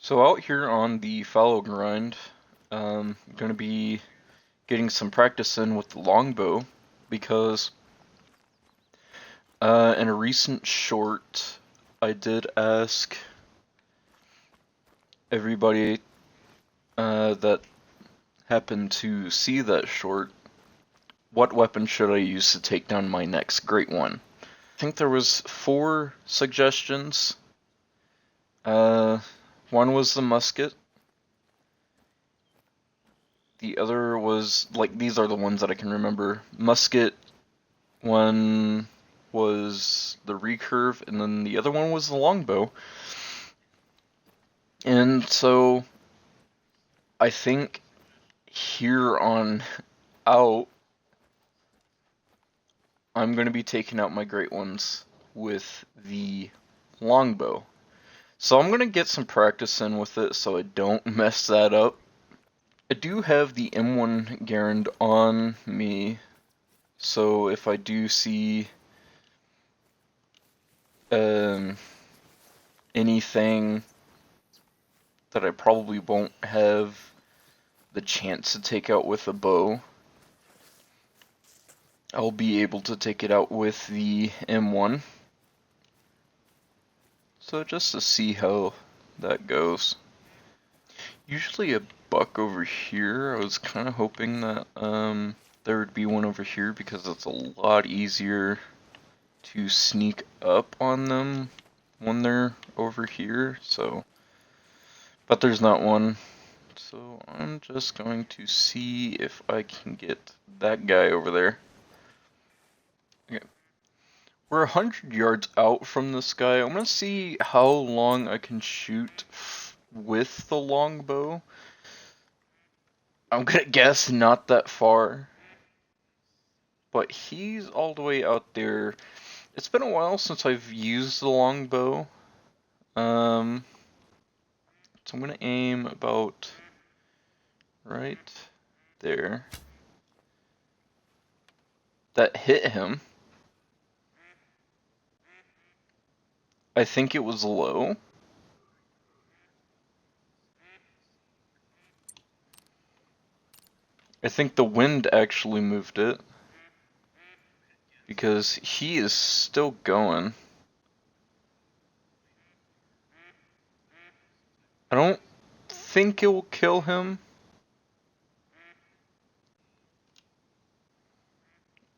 So out here on the fallow grind, I'm going to be getting some practice in with the longbow because in a recent short, I did ask everybody that happened to see that short, what weapon should I use to take down my next great one? I think there was 4 suggestions. One was the musket. The other was, like, these are the ones that I can remember. Musket, one was the recurve, and then the other one was the longbow. And so, I think here on out, I'm going to be taking out my great ones with the longbow. So I'm going to get some practice in with it so I don't mess that up. I do have the M1 Garand on me, so if I do see anything that I probably won't have the chance to take out with a bow, I'll be able to take it out with the M1. So just to see how that goes. Usually a buck over here. I was kind of hoping that there would be one over here because it's a lot easier to sneak up on them when they're over here. But there's not one. So I'm just going to see if I can get that guy over there. Okay. We're 100 yards out from this guy. I'm going to see how long I can shoot with the longbow. I'm going to guess not that far. But he's all the way out there. It's been a while since I've used the longbow. So I'm going to aim about right there. That hit him. I think it was low. I think the wind actually moved it. Because he is still going. I don't think it will kill him.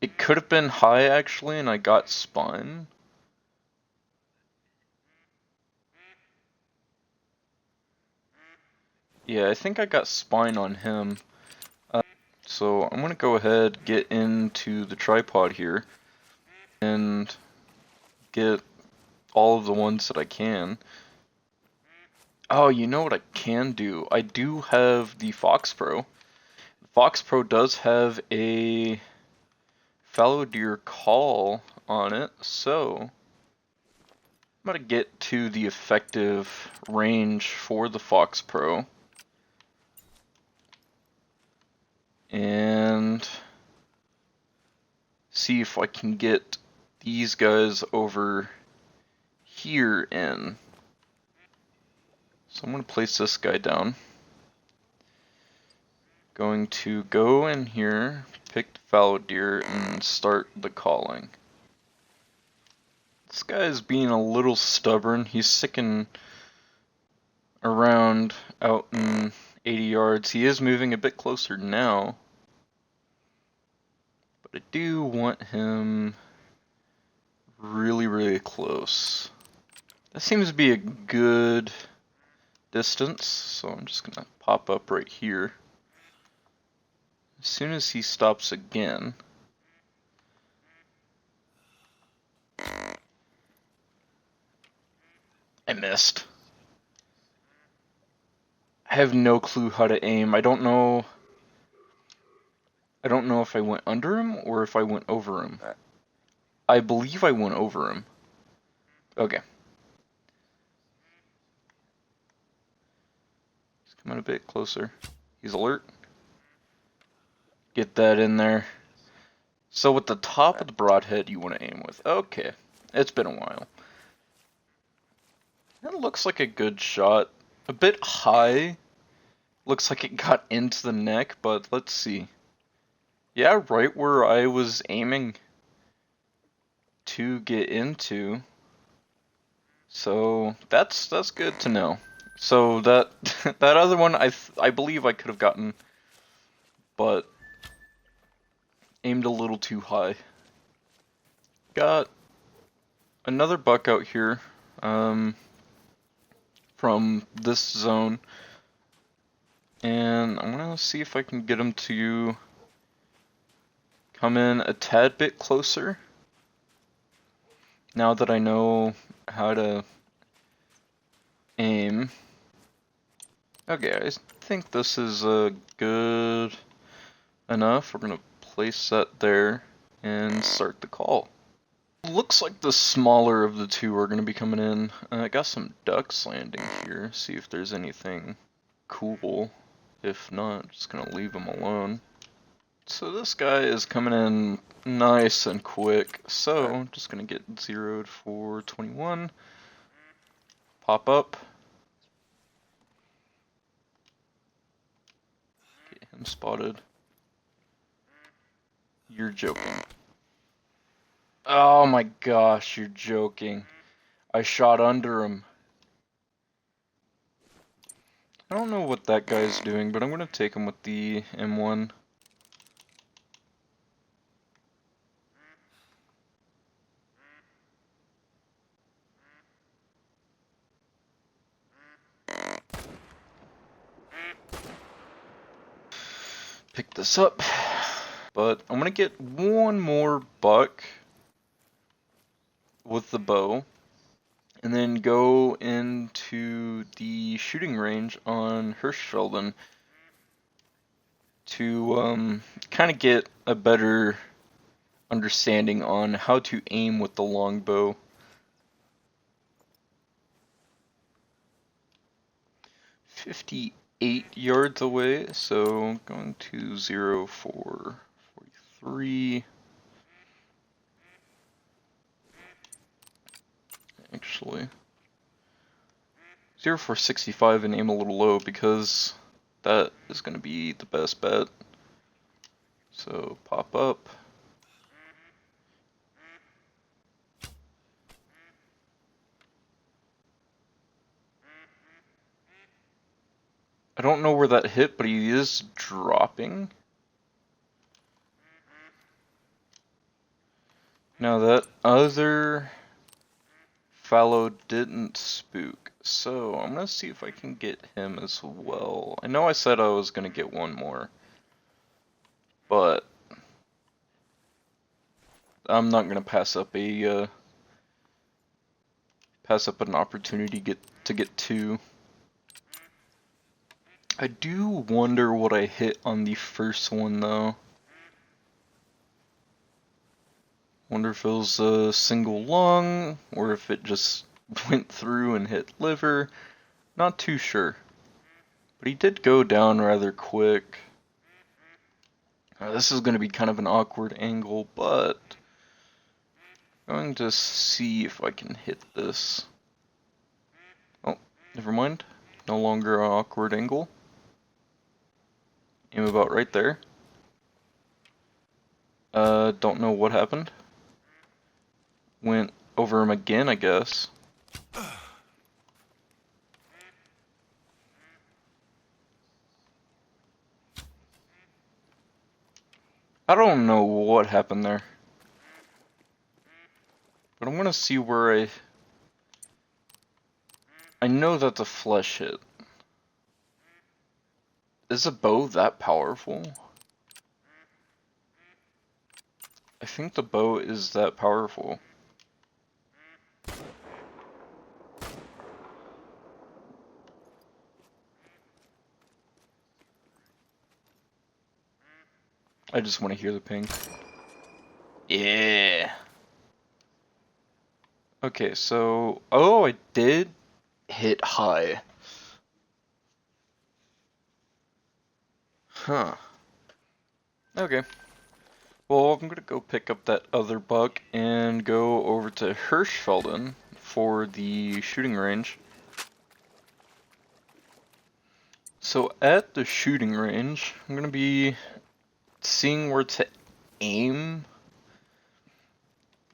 It could have been high actually, and I got spine. Yeah, I think I got spine on him. So I'm gonna go ahead, get into the tripod here, and get all of the ones that I can. Oh, you know what I can do? I do have the Fox Pro. The Fox Pro does have a fallow deer call on it, so I'm gonna get to the effective range for the Fox Pro. And see if I can get these guys over here in. So I'm going to place this guy down. Going to go in here, pick the fallow deer, and start the calling. This guy is being a little stubborn. He's sticking around out in 80 yards. He is moving a bit closer now. But I do want him really, really close. That seems to be a good distance, so I'm just gonna pop up right here. As soon as he stops again, I missed. I have no clue how to aim. I don't know if I went under him or if I went over him. I believe I went over him. Okay. He's coming a bit closer. He's alert. Get that in there. So with the top of the broadhead you want to aim with. Okay. It's been a while. That looks like a good shot. A bit high. Looks like it got into the neck, but let's see. Yeah, right where I was aiming to get into. So that's good to know. So that that other one I believe I could have gotten, but aimed a little too high. Got another buck out here from this zone, and I'm gonna see if I can get him to come in a tad bit closer. Now that I know how to aim. Okay, I think this is good enough. We're gonna place that there and start the call. Looks like the smaller of the two are gonna be coming in. I got some ducks landing here. See if there's anything cool. If not, just gonna leave them alone. So this guy is coming in nice and quick. So I'm just gonna get zeroed for 21. Pop up. Get him spotted. You're joking. Oh my gosh, you're joking. I shot under him. I don't know what that guy's doing, but I'm gonna take him with the M1. Pick this up. But I'm gonna get one more buck with the bow, and then go into the shooting range on Hirschfelden to kind of get a better understanding on how to aim with the longbow. 58 yards away, so going to 0 for 43. Actually, 0 for 65 and aim a little low because that is going to be the best bet. So pop up. I don't know where that hit, but he is dropping. Now that other fallow didn't spook, so I'm gonna see if I can get him as well. I know I said I was gonna get one more, but I'm not gonna pass up an opportunity to get two. I do wonder what I hit on the first one though. Wonder if it was a single lung, or if it just went through and hit liver. Not too sure. But he did go down rather quick. Now, this is going to be kind of an awkward angle, but I'm going to see if I can hit this. Oh, never mind. No longer an awkward angle. Aim about right there. Don't know what happened. Went over him again, I guess. I don't know what happened there. But I'm gonna see where I know that's a flesh hit. Is a bow that powerful? I think the bow is that powerful. I just want to hear the ping. Yeah. Okay, so... Oh, I did hit high. Huh. Okay. Well, I'm gonna go pick up that other buck and go over to Hirschfelden for the shooting range. So at the shooting range, I'm going to be seeing where to aim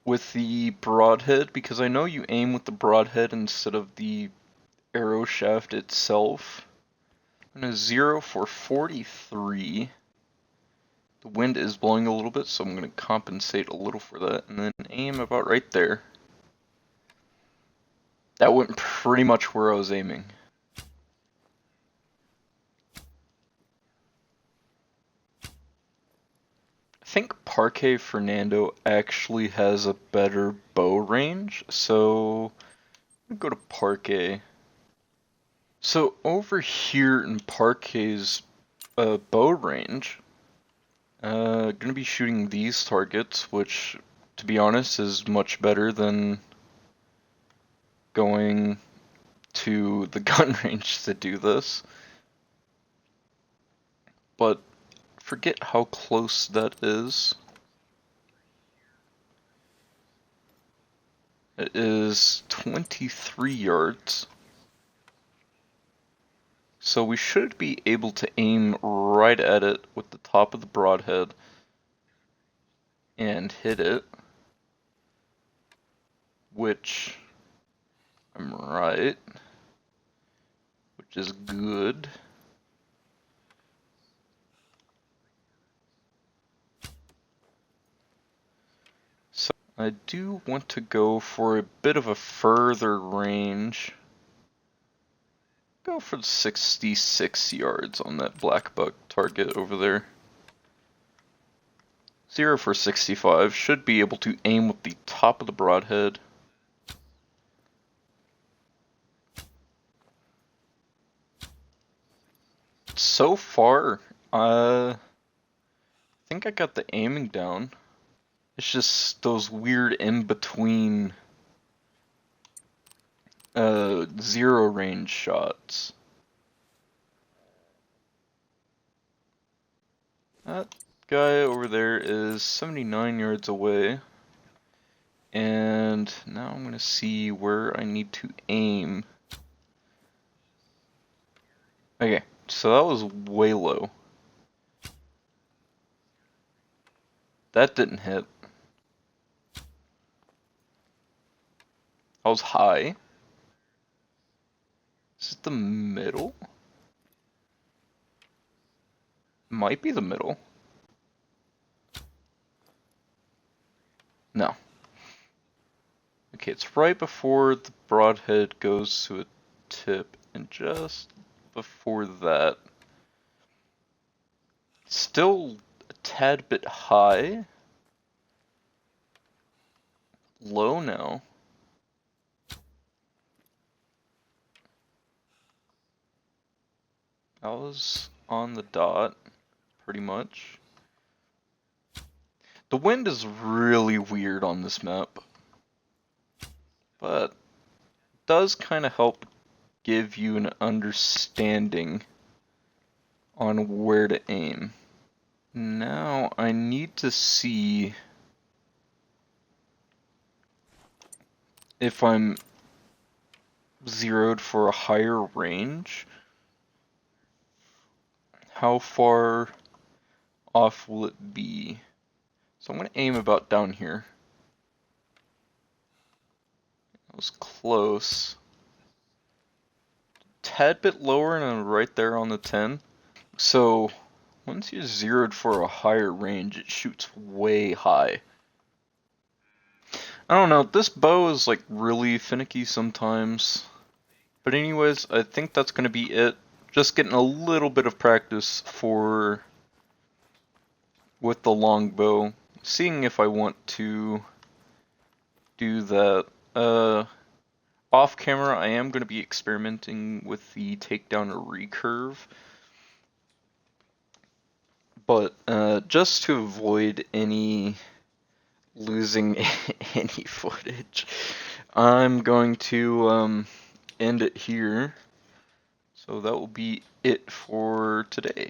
with the broadhead, because I know you aim with the broadhead instead of the arrow shaft itself. I'm going to zero for 43. The wind is blowing a little bit, so I'm going to compensate a little for that, and then aim about right there. That went pretty much where I was aiming. I think Parque Fernando actually has a better bow range, so I'm going to go to Parque. So over here in Parque's bow range, gonna be shooting these targets, which, to be honest, is much better than going to the gun range to do this. But forget how close that is. It is 23 yards. So we should be able to aim right at it with the top of the broadhead and hit it, which I'm right, which is good. So I do want to go for a bit of a further range. Go for 66 yards on that black buck target over there. 0 for 65. Should be able to aim with the top of the broadhead. So far, I think I got the aiming down. It's just those weird in-between zero range shots. That guy over there is 79 yards away. And now I'm going to see where I need to aim. Okay, so that was way low. That didn't hit. I was high. Is it the middle? Might be the middle. No. Okay, it's right before the broadhead goes to a tip, and just before that. Still a tad bit high. Low now. I was on the dot, pretty much. The wind is really weird on this map, but does kind of help give you an understanding on where to aim. Now I need to see if I'm zeroed for a higher range. How far off will it be? So I'm going to aim about down here. That was close. Tad bit lower and I'm right there on the 10. So once you're zeroed for a higher range, it shoots way high. I don't know, this bow is like really finicky sometimes. But anyways, I think that's going to be it. Just getting a little bit of practice with the longbow. Seeing if I want to do that. Off camera, I am going to be experimenting with the takedown recurve. But just to avoid any losing any footage, I'm going to end it here. So that will be it for today.